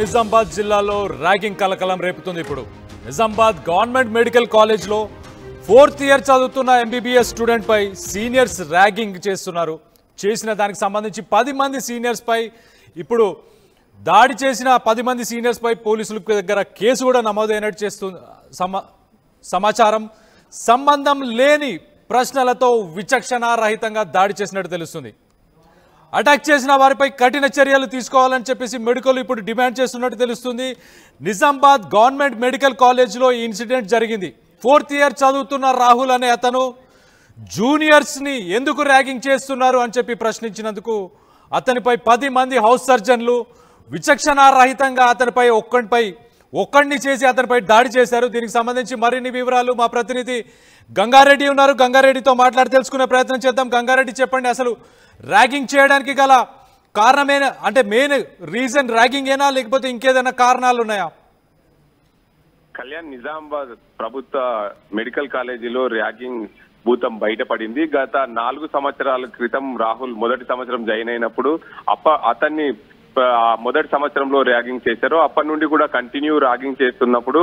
నిజామాబాద్ జిల్లాలో ర్యాగింగ్ కలకలం రేపుతుంది. ఇప్పుడు నిజామాబాద్ గవర్నమెంట్ మెడికల్ కాలేజ్లో 4th ఇయర్ చదువుతున్న ఎంబీబీఎస్ స్టూడెంట్ పై సీనియర్స్ ర్యాగింగ్ చేస్తున్నారు. చేసిన దానికి సంబంధించి 10 మంది సీనియర్స్ పై ఇప్పుడు దాడి చేసిన 10 మంది సీనియర్స్ పై పోలీసుల దగ్గర కేసు కూడా నమోదైనట్టు చేస్తుంది సమాచారం. సంబంధం లేని ప్రశ్నలతో విచక్షణారహితంగా దాడి చేసినట్టు తెలుస్తుంది. అటాక్ చేసిన వారిపై కఠిన చర్యలు తీసుకోవాలని చెప్పేసి మెడికల్ ఇప్పుడు డిమాండ్ చేస్తున్నట్టు తెలుస్తుంది. నిజామాబాద్ గవర్నమెంట్ మెడికల్ కాలేజ్లో ఈ ఇన్సిడెంట్ జరిగింది. 4th ఇయర్ చదువుతున్న రాహుల్ అనే అతను జూనియర్స్ని ఎందుకు ర్యాగింగ్ చేస్తున్నారు అని చెప్పి ప్రశ్నించినందుకు అతనిపై 10 మంది హౌస్ సర్జన్లు విచక్షణారహితంగా అతనిపై ఒక్కడిని చేసి అతనిపై దాడి చేశారు. దీనికి సంబంధించి మరిన్ని వివరాలు మా ప్రతినిధి గంగారెడ్డి ఉన్నారు. గంగారెడ్డితో మాట్లాడి తెలుసుకునే ప్రయత్నం చేద్దాం. గంగారెడ్డి, చెప్పండి, అసలు ర్యాగింగ్ చేయడానికి గల కారణమేనా, అంటే మెయిన్ రీజన్ ర్యాగింగ్ ఏనా లేకపోతే ఇంకేదైనా కారణాలు ఉన్నాయా? కళ్యాణ్, నిజామాబాద్ ప్రభుత్వ మెడికల్ కాలేజీలో ర్యాగింగ్ భూతం బయటపడింది. గత 4 సంవత్సరాల క్రితం రాహుల్ మొదటి సంవత్సరం జాయిన్ అయినప్పుడు అతన్ని మొదటి సంవత్సరంలో ర్యాగింగ్ చేశారు. అప్పటి నుండి కూడా కంటిన్యూ ర్యాగింగ్ చేస్తున్నప్పుడు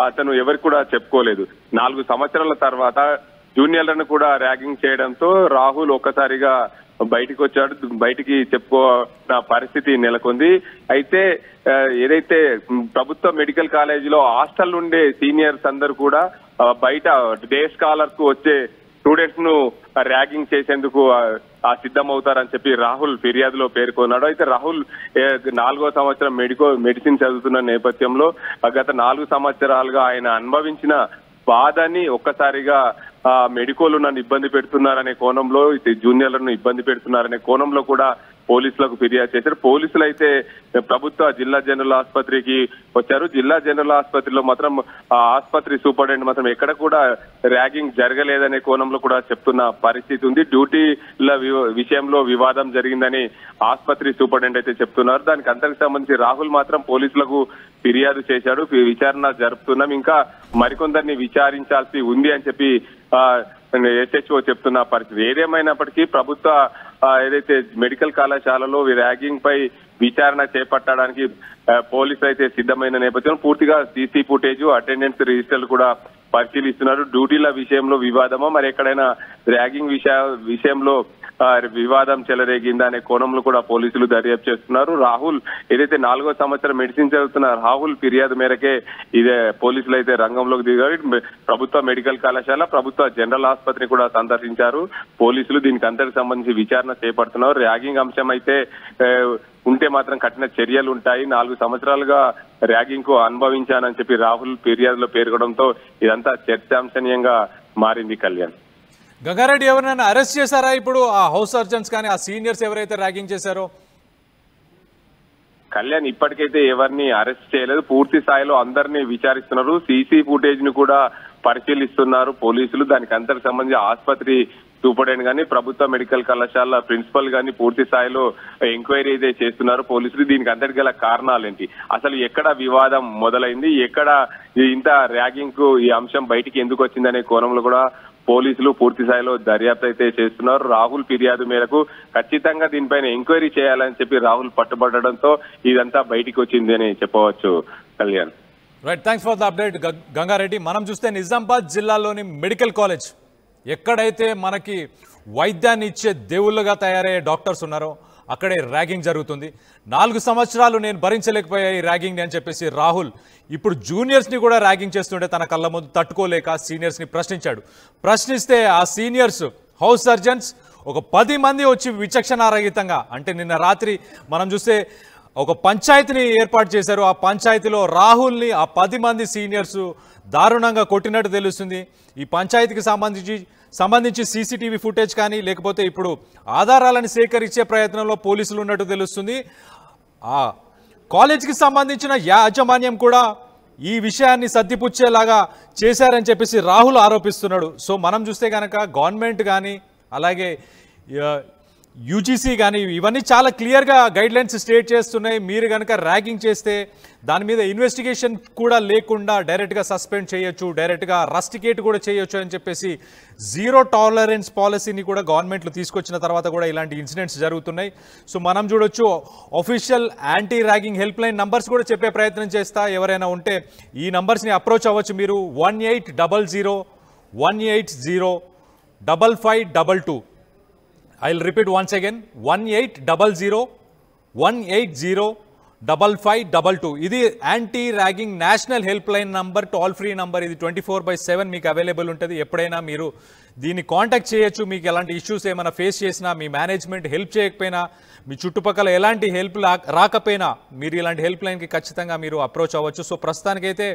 అతను ఎవరికి కూడా చెప్పుకోలేదు. 4 సంవత్సరాల తర్వాత జూనియర్లను కూడా ర్యాగింగ్ చేయడంతో రాహుల్ ఒక్కసారిగా బయటికి వచ్చాడు. బయటికి చెప్పుకున్న పరిస్థితి నెలకొంది. అయితే ఏదైతే ప్రభుత్వ మెడికల్ కాలేజీలో హాస్టల్ ఉండే సీనియర్స్ అందరూ కూడా బయట డే స్కాలర్ కు వచ్చే స్టూడెంట్స్ ను ర్యాగింగ్ చేసేందుకు సిద్ధమవుతారని చెప్పి రాహుల్ ఫిర్యాదులో పేర్కొన్నాడు. అయితే రాహుల్ 4వ సంవత్సరం మెడిసిన్ చదువుతున్న నేపథ్యంలో గత 4 సంవత్సరాలుగా ఆయన అనుభవించిన బాధని ఒక్కసారిగా మెడికోలు నన్ను ఇబ్బంది పెడుతున్నారనే కోణంలో, జూనియర్లను ఇబ్బంది పెడుతున్నారనే కోణంలో కూడా పోలీసులకు ఫిర్యాదు చేశారు. పోలీసులు అయితే ప్రభుత్వ జిల్లా జనరల్ ఆసుపత్రికి వచ్చారు. జిల్లా జనరల్ ఆసుపత్రిలో మాత్రం ఆసుపత్రి సూపరింటెండెంట్ మాత్రం ఎక్కడ కూడా ర్యాగింగ్ జరగలేదనే కోణంలో కూడా చెప్తున్న పరిస్థితి ఉంది. డ్యూటీల విషయంలో వివాదం జరిగిందని ఆసుపత్రి సూపరింటెండెంట్ అయితే చెప్తున్నారు. దానికి అంతకు సంబంధించి రాహుల్ మాత్రం పోలీసులకు ఫిర్యాదు చేశాడు. విచారణ జరుపుతున్నాం, ఇంకా మరికొందరిని విచారించాల్సి ఉంది అని చెప్పి ఎస్హెచ్ఓ చెప్తున్న పరిస్థితి. ఏదేమైనప్పటికీ ప్రభుత్వ ఏదైతే మెడికల్ కళాశాలలో ర్యాగింగ్ పై విచారణ చేపట్టడానికి పోలీసులు అయితే సిద్ధమైన నేపథ్యంలో పూర్తిగా సీసీ ఫుటేజ్, అటెండెన్స్ రిజిస్టర్లు కూడా పరిశీలిస్తున్నారు. డ్యూటీల విషయంలో వివాదమో మరి ఎక్కడైనా ర్యాగింగ్ విషయంలో వివాదం చెలరేగిందా అనే కోణంలో కూడా పోలీసులు దర్యాప్తు చేస్తున్నారు. రాహుల్ ఏదైతే 4వ సంవత్సరం మెడిసిన్ చదువుతున్న రాహుల్ ఫిర్యాదు మేరకే ఇదే పోలీసులు అయితే రంగంలోకి దిగారు. ప్రభుత్వ మెడికల్ కళాశాల, ప్రభుత్వ జనరల్ ఆసుపత్రిని కూడా సందర్శించారు పోలీసులు. దీనికి అంతకు సంబంధించి విచారణ చేపడుతున్నారు. ర్యాగింగ్ అంశం అయితే ఉంటే మాత్రం కఠిన చర్యలు ఉంటాయి. 4 సంవత్సరాలుగా ర్యాగింగ్ కు అనుభవించానని చెప్పి రాహుల్ ఫిర్యాదులో పేర్కొనడంతో ఇదంతా చర్చాంశనీయంగా మారింది. కళ్యాణ్, గంగారెడ్డి, ఎవరైనా అరెస్ట్ చేశారా ఇప్పుడు ఆ హౌస్ సర్జన్స్ కానీ ఆ సీనియర్స్ ఎవరైతే ర్యాగింగ్ చేశారో? కళ్యాణ్, ఇప్పటికైతే ఎవరిని అరెస్ట్ చేయలేదు. పూర్తి స్థాయిలో అందరినీ విచారిస్తున్నారు. సీసీ ఫుటేజ్ ను కూడా పరిశీలిస్తున్నారు పోలీసులు. దానికి అంతకు సంబంధించి ఆసుపత్రి సూపరింటెండెంట్ గానీ, ప్రభుత్వ మెడికల్ కళాశాల ప్రిన్సిపల్ గానీ పూర్తి స్థాయిలో ఎంక్వైరీ అయితే చేస్తున్నారు పోలీసులు. దీనికి అంతటి గల కారణాలేంటి, అసలు ఎక్కడ వివాదం మొదలైంది, ఎక్కడ ఇంత ర్యాగింగ్ కు ఈ అంశం బయటికి ఎందుకు వచ్చిందనే కోణంలో కూడా పోలీసులు పూర్తి స్థాయిలో దర్యాప్తు అయితే చేస్తున్నారు. రాహుల్ ఫిర్యాదు మేరకు ఖచ్చితంగా దీనిపైన ఎంక్వైరీ చేయాలని చెప్పి రాహుల్ పట్టుబట్టడంతో ఇదంతా బయటికి వచ్చింది అని చెప్పవచ్చు. Kalyan, right, thanks for the update Gangareddy. మనం చూస్తే నిజామాబాద్ జిల్లాలోని మెడికల్ కాలేజ్, ఎక్కడైతే మనకి వైద్యాన్ని ఇచ్చే దేవుళ్ళగా తయారయ్యే డాక్టర్స్ ఉన్నారో అక్కడే ర్యాగింగ్ జరుగుతుంది. 4 సంవత్సరాలు నేను భరించలేకపోయా ఈ ర్యాగింగ్ని అని చెప్పేసి రాహుల్ ఇప్పుడు జూనియర్స్ని కూడా ర్యాగింగ్ చేస్తుంటే తన కళ్ళ ముందు తట్టుకోలేక సీనియర్స్ని ప్రశ్నిస్తే ఆ సీనియర్స్ హౌస్ సర్జన్స్ ఒక 10 మంది వచ్చి విచక్షణారహితంగా, అంటే నిన్న రాత్రి మనం చూస్తే ఒక పంచాయతీని ఏర్పాటు చేశారు. ఆ పంచాయతీలో రాహుల్ని ఆ 10 మంది సీనియర్స్ దారుణంగా కొట్టినట్టు తెలుస్తుంది. ఈ పంచాయతీకి సంబంధించి సీసీటీవీ ఫుటేజ్ కానీ లేకపోతే ఇప్పుడు ఆధారాలను సేకరించే ప్రయత్నంలో పోలీసులు ఉన్నట్టు తెలుస్తుంది. ఆ కాలేజీకి సంబంధించిన యాజమాన్యం కూడా ఈ విషయాన్ని సర్దిపుచ్చేలాగా చేశారని చెప్పేసి రాహుల్ ఆరోపిస్తున్నాడు. సో మనం చూస్తే కనుక గవర్నమెంట్ కానీ అలాగే యూజీసీ కానీ ఇవన్నీ చాలా క్లియర్గా గైడ్లైన్స్ స్టేట్ చేస్తున్నాయి. మీరు కనుక ర్యాగింగ్ చేస్తే దాని మీద ఇన్వెస్టిగేషన్ కూడా లేకుండా డైరెక్ట్గా సస్పెండ్ చేయొచ్చు, డైరెక్ట్గా రస్టికేట్ కూడా చేయొచ్చు అని చెప్పేసి జీరో టాలరెన్స్ పాలసీని కూడా గవర్నమెంట్లు తీసుకొచ్చిన తర్వాత కూడా ఇలాంటి ఇన్సిడెంట్స్ జరుగుతున్నాయి. సో మనం చూడొచ్చు official anti ragging help line numbers కూడా చెప్పే ప్రయత్నం చేస్తా. ఎవరైనా ఉంటే ఈ నంబర్స్ని అప్రోచ్ అవ్వచ్చు మీరు. 1800-180-5522. I'll repeat once again, 1800-180-5522. ఇది anti ragging national helpline number, toll free number. ఇది 24/7 మీకు అవైలబుల్ ఉంటుంది. ఎప్పుడైనా మీరు దీన్ని కాంటాక్ట్ చేయొచ్చు. మీకు ఎలాంటి ఇష్యూస్ ఏమైనా ఫేస్ చేసినా, మీ మేనేజ్మెంట్ హెల్ప్ చేయకపోయినా, మీ చుట్టుపక్కల ఎలాంటి హెల్ప్ రాకపోయినా మీరు ఇలాంటి హెల్ప్ లైన్కి ఖచ్చితంగా మీరు అప్రోచ్ అవ్వచ్చు. సో ప్రస్తుతానికైతే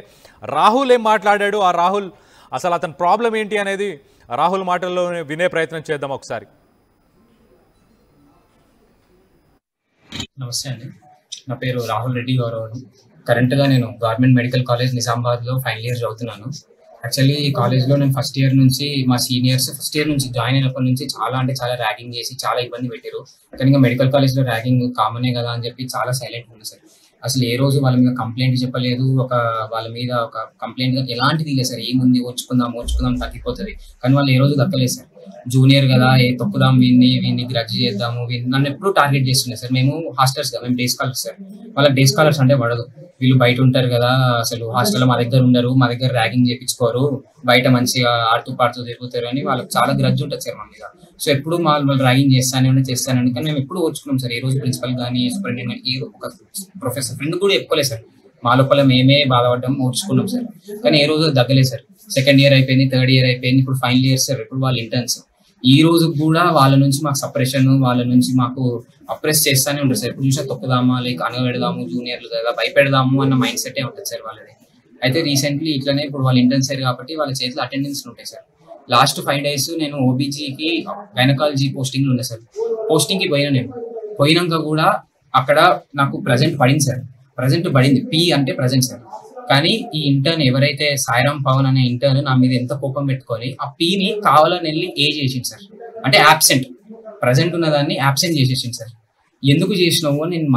రాహుల్ ఏం మాట్లాడాడు, ఆ రాహుల్ అసలు అతని ప్రాబ్లం ఏంటి అనేది రాహుల్ మాటల్లో వినే ప్రయత్నం చేద్దాం ఒకసారి. నమస్తే అండి, నా పేరు రాహుల్ రెడ్డి గౌరవ్. కరెంట్గా నేను గవర్నమెంట్ మెడికల్ కాలేజ్ నిజామాబాద్లో ఫైనల్ ఇయర్ చదువుతున్నాను. యాక్చువల్లీ ఈ కాలేజ్లో నేను ఫస్ట్ ఇయర్ నుంచి మా సీనియర్స్ ఫస్ట్ ఇయర్ నుంచి జాయిన్ అయినప్పటి నుంచి చాలా ర్యాగింగ్ చేసి చాలా ఇబ్బంది పెట్టారు. కానీ ఇంకా మెడికల్ కాలేజ్లో ర్యాగింగ్ కామనే కదా అని చెప్పి చాలా సైలెంట్ ఉంది సార్. అసలు ఏ రోజు వాళ్ళ మీద కంప్లైంట్ చెప్పలేదు, వాళ్ళ మీద ఒక కంప్లైంట్ ఎలాంటిది లేదు సార్. ఏముంది, ఓర్చుకుందాం తగ్గిపోతుంది, కానీ వాళ్ళు ఏ రోజు దక్కలేదు సార్. జూనియర్ కదా, తొక్కుదాం వీన్ని గ్రడ్జ్ చేద్దాము, నన్ను ఎప్పుడు టార్గెట్ చేస్తుండే సార్. మేము హాస్టల్స్ కదా, మేము డే స్కాలర్స్ సార్. వాళ్ళకి డే స్కాలర్స్ అంటే పడదు. వీళ్ళు బయట ఉంటారు కదా, అసలు హాస్టల్లో మా దగ్గర ఉండరు, మా దగ్గర ర్యాగింగ్ చేయించుకోరు, బయట మంచిగా ఆడుతూ పాడుతూ తిరుగుతారు అని వాళ్ళకి చాలా గ్రడ్జ్ ఉంటుంది సార్ మా మీద. సో ఎప్పుడు వాళ్ళు ర్యాగింగ్ చేస్తానని కానీ మేము ఎప్పుడు ఓర్చుకున్నాం సార్. ఏ రోజు ప్రిన్సిపల్ కానీ సూపరింటెండెంట్ కానీ ఒక ప్రొఫెసర్ ఫ్రెండ్ కూడా చెప్పుకోలేదు సార్. మా లోపల మేమే బాధపడ్డాం, ఓర్చుకున్నాం సార్. కానీ ఏ రోజు తగ్గలేదు సార్. సెకండ్ ఇయర్ అయిపోయింది, థర్డ్ ఇయర్ అయిపోయింది, ఇప్పుడు ఫైనల్ ఇయర్ సార్. ఇప్పుడు వాళ్ళు ఇంటర్న్స్. ఈ రోజు కూడా వాళ్ళ నుంచి మాకు సపరేషన్, వాళ్ళ నుంచి మాకు అప్రెస్ చేస్తానే ఉంటుంది సార్. ఇప్పుడు చూసా తొక్కుదామా, లైక్ అనగబెడదాము, జూనియర్లు కదా భయపెడదాము అన్న మైండ్ సెట్ ఉంటుంది సార్ వాళ్ళది. అయితే రీసెంట్లీ ఇట్లనే ఇప్పుడు వాళ్ళు ఇంటర్న్స్ అయ్యారు కాబట్టి వాళ్ళ చేతిలో అటెండెన్స్ ఉంటాయి సార్. లాస్ట్ 5 days నేను ఓబీజీకి గైనకాలజీ పోస్టింగ్ ఉండే సార్. పోస్టింగ్కి పోయినాక కూడా అక్కడ నాకు ప్రజెంట్ పడింది సార్. ప్రజెంట్ పడింది, పి అంటే ప్రజెంట్ సార్. కానీ ఈ ఇంటర్న్ ఎవరైతే సాయిరామ్ పవన్ అనే ఇంటర్న్ నా మీద ఎంత కోపం పెట్టుకొని ఆ పీని కావాలని వెళ్ళి చేసింది సార్. అంటే యాబ్సెంట్, ప్రజెంట్ ఉన్నదాన్ని యాబ్సెంట్ చేసేసింది సార్. ఎందుకు చేసినావు నేను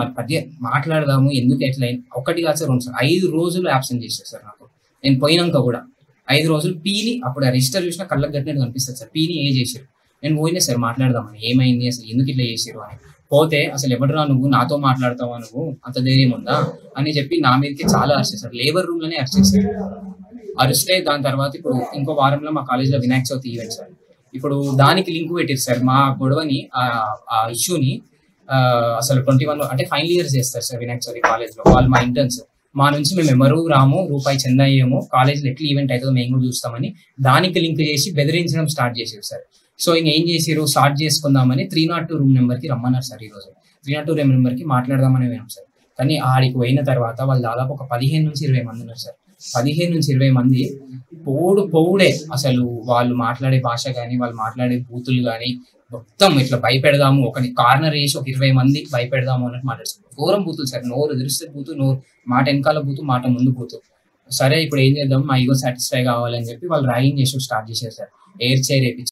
మాట్లాడదాము, ఎందుకు ఎట్లా ఒకటి కాదు సార్, 2 సార్ 5 రోజులు యాబ్సెంట్ చేశారు సార్ నాకు. నేను పోయినాక కూడా 5 రోజులు పీని, అప్పుడు ఆ రిజిస్టర్ చూసినా కళ్ళకు కట్టినట్టు కనిపిస్తుంది సార్. పీని చేశారు. నేను పోయినా సార్ మాట్లాడదామని, ఏమైంది అసలు ఎందుకు ఇట్లా చేసారు అని. పోతే అసలు ఎవడరా నువ్వు, నాతో మాట్లాడతావా, నువ్వు అంత ధైర్యం ఉందా అని చెప్పి నా మీదకి చాలా అరిచారు సార్. లేబర్ రూమ్ లోనే అరిచేసారు. అరిస్తే దాని తర్వాత ఇప్పుడు ఇంకో వారంలో మా కాలేజ్లో వినాయక చవితి ఈవెంట్ సార్. ఇప్పుడు దానికి లింక్ పెట్టారు సార్. మా గొడవని, ఆ ఇష్యూని అసలు 21 అంటే ఫైనల్ ఇయర్స్ చేస్తారు సార్ వినాయక చవితి కాలేజ్లో. వాళ్ళు మా ఇంటర్న్స్. మా నుంచి మేము ఎవరు రాము, రూపాయి చందా అయ్యాము, కాలేజ్లో ఎట్లా ఈవెంట్ అవుతుందో మేము కూడా చూస్తామని దానికి లింక్ చేసి బెదిరించడం స్టార్ట్ చేశారు సార్. సో ఇంకేం చేసారు, స్టార్ట్ చేసుకుందామని 302 రూమ్ నెంబర్కి రమ్మన్నారు సార్. ఈరోజు 302 రూమ్ నెంబర్కి మాట్లాడదామని విన్నాం సార్. కానీ ఆడికి పోయిన తర్వాత వాళ్ళు దాదాపు ఒక 15 నుంచి 20 మంది ఉన్నారు సార్. 15 నుంచి 20 మంది పోవుడే అసలు వాళ్ళు మాట్లాడే భాష కానీ, వాళ్ళు మాట్లాడే బూతులు కానీ మొత్తం ఇట్లా భయపెడదాము, ఒకటి కార్నర్ వేసి ఒక 20 మంది భయపెడదాము అన్నట్టు మాట్లాడుతారు. ఘోరం బూతులు సార్. నోరు తెరిస్తే బూతు, నోరు మాట వెనకాల బూతు, మాట ముందు బూతు. సరే ఇప్పుడు ఏం చేద్దాం, మా ఈగో సాటిస్ఫై కావాలని చెప్పి వాళ్ళు ర్యాగింగ్ చేసి స్టార్ట్ చేశారు సార్. ఎయిర్ చైర్ వేయించి